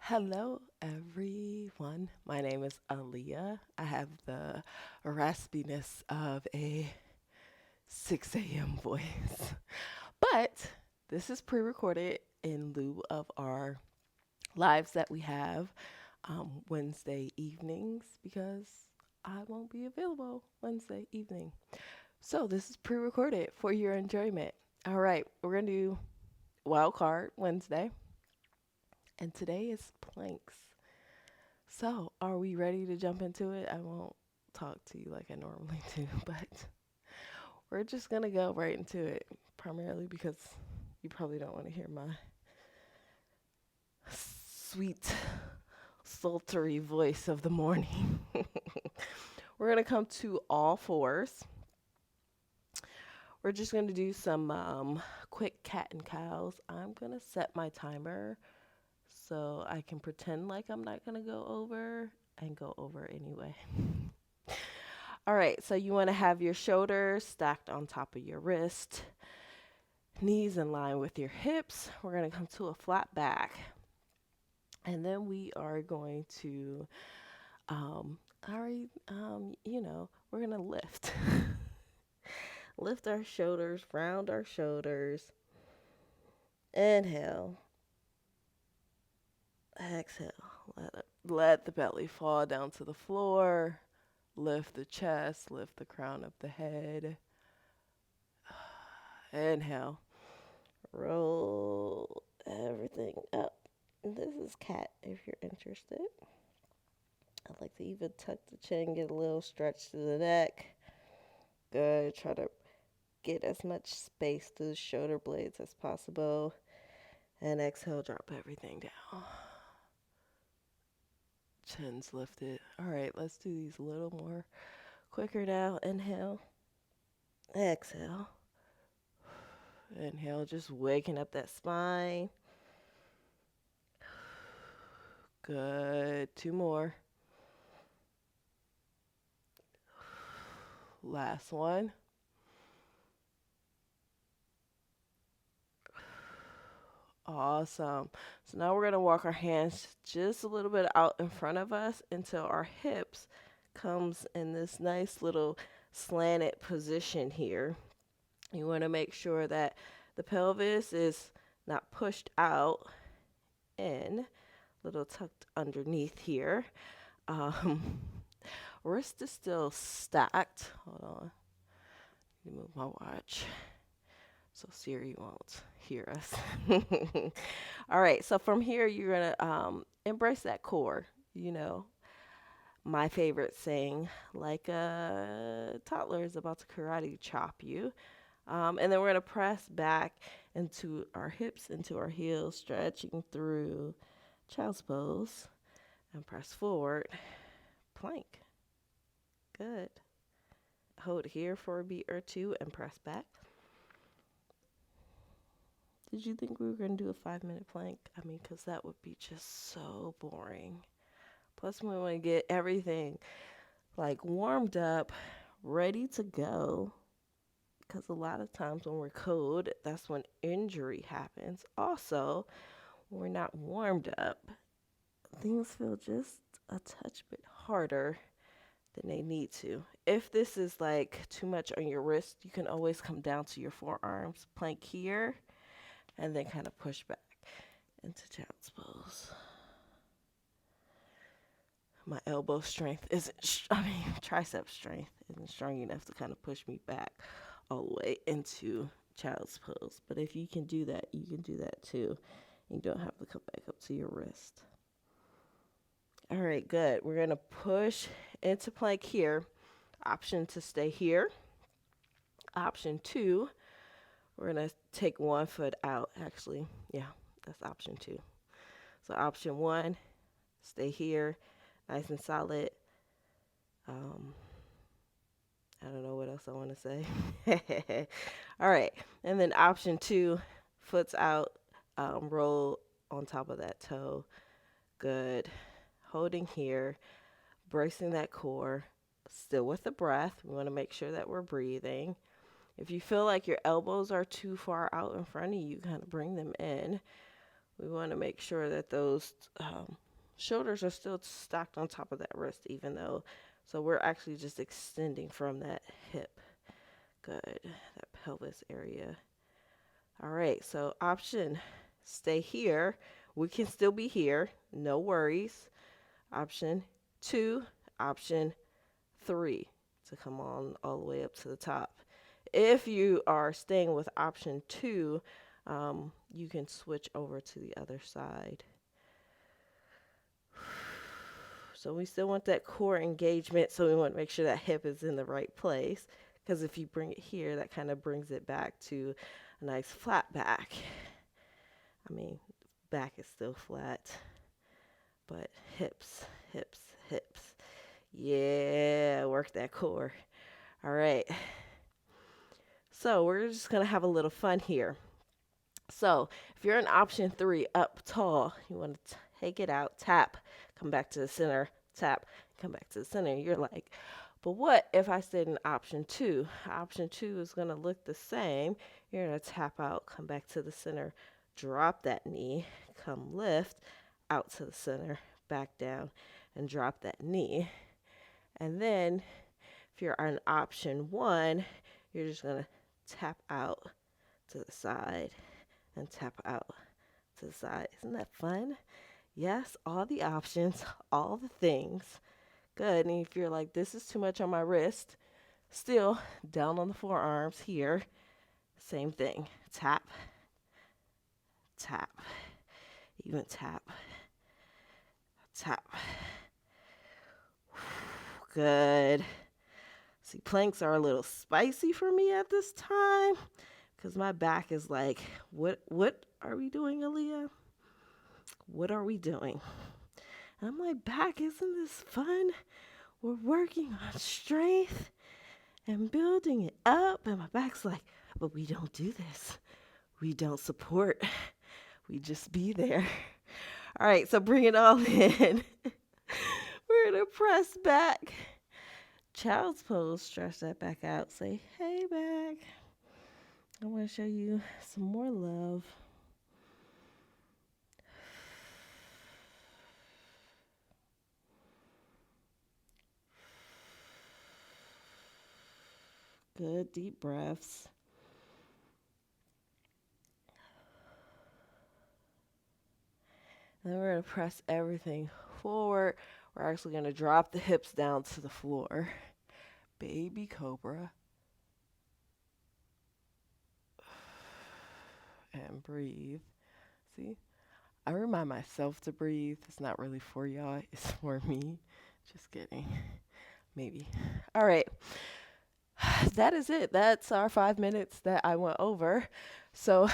Hello, everyone. My name is Aaliyah. I have the raspiness of a 6 a.m. voice, but this is pre recorded in lieu of our lives that we have Wednesday evenings because I won't be available Wednesday evening. So, this is pre recorded for your enjoyment. All right, we're going to do Wildcard Wednesday, and today is planks. So, are we ready to jump into it? I won't talk to you like I normally do, but we're just going to go right into it, primarily because you probably don't want to hear my sweet, sultry voice of the morning. We're going to come to all fours. We're just going to do some quick cat and cows. I'm going to set my timer so I can pretend like I'm not going to go over and go over anyway. All right, so you want to have your shoulders stacked on top of your wrist, knees in line with your hips. We're going to come to a flat back. And then we are going to, we're going to lift. Lift our shoulders, round our shoulders. Inhale. Exhale. Let the belly fall down to the floor. Lift the chest, lift the crown of the head. Inhale. Roll everything up. This is cat if you're interested. I like to even tuck the chin, get a little stretch to the neck. Good. Try to get as much space to the shoulder blades as possible. And exhale, drop everything down. Chin's lifted. All right, let's do these a little more quicker now. Inhale. Exhale. Inhale, just waking up that spine. Good. Two more. Last one. Awesome. So now we're going to walk our hands just a little bit out in front of us until our hips comes in this nice little slanted position here. You want to make sure that the pelvis is not pushed out in, a little tucked underneath here. Um, Wrist is still stacked. Hold on. Let me move my watch so Siri won't hear us. All right, so from here, you're going to embrace that core. You know, my favorite saying, like a toddler is about to karate chop you. And then we're going to press back into our hips, into our heels, stretching through child's pose, and press forward, plank. Good. Hold here for a beat or two and press back. Did you think we were going to do a 5-minute plank? I mean, because that would be just so boring. Plus, we want to get everything like warmed up, ready to go. Because a lot of times when we're cold, that's when injury happens. Also, when we're not warmed up, things feel just a touch bit harder than they need to. If this is like too much on your wrist, you can always come down to your forearms, plank here, and then kind of push back into child's pose. My elbow strength tricep strength isn't strong enough to kind of push me back all the way into child's pose. But if you can do that, you can do that too. You don't have to come back up to your wrist. All right, good. We're going to push into plank here. Option to stay here. Option 2, we're going to take one foot out. Actually, yeah, that's option 2. So option 1, stay here, nice and solid. I don't know what else I want to say. All right. And then option 2, foot's out, roll on top of that toe. Good. Holding here, bracing that core, still with the breath. We want to make sure that we're breathing. If you feel like your elbows are too far out in front of you, kind of bring them in. We want to make sure that those shoulders are still stacked on top of that wrist, even though, so we're actually just extending from that hip. Good, that pelvis area. All right, so option, stay here. We can still be here, no worries. Option 2, option 3 to come on all the way up to the top. If you are staying with option 2, you can switch over to the other side. So we still want that core engagement, so we want to make sure that hip is in the right place, because if you bring it here, that kind of brings it back to a nice flat back. I mean, back is still flat, but hips, hips, hips. Yeah, work that core. All right. So we're just going to have a little fun here. So if you're in option 3, up tall, you want to take it out, tap, come back to the center, tap, come back to the center. You're like, but what if I stayed in option 2? Option 2 is going to look the same. You're going to tap out, come back to the center, drop that knee, come lift, out to the center, back down, and drop that knee. And then if you're on option 1, you're just going to tap out to the side and tap out to the side. Isn't that fun? Yes, all the options, all the things. Good. And if you're like, this is too much on my wrist, still down on the forearms here. Same thing. Tap, tap, even tap, tap. Good. See, planks are a little spicy for me at this time because my back is like, what are we doing, Aaliyah? What are we doing? And I'm like, back, isn't this fun? We're working on strength and building it up. And my back's like, but we don't do this. We don't support. We just be there. All right, so bring it all in. We're going to press back. Child's pose, stretch that back out. Say, hey, back. I want to show you some more love. Good, deep breaths. And then we're going to press everything forward. We're actually going to drop the hips down to the floor. Baby cobra. And breathe. See? I remind myself to breathe. It's not really for y'all. It's for me. Just kidding. Maybe. All right. That is it. That's our 5 minutes that I went over. So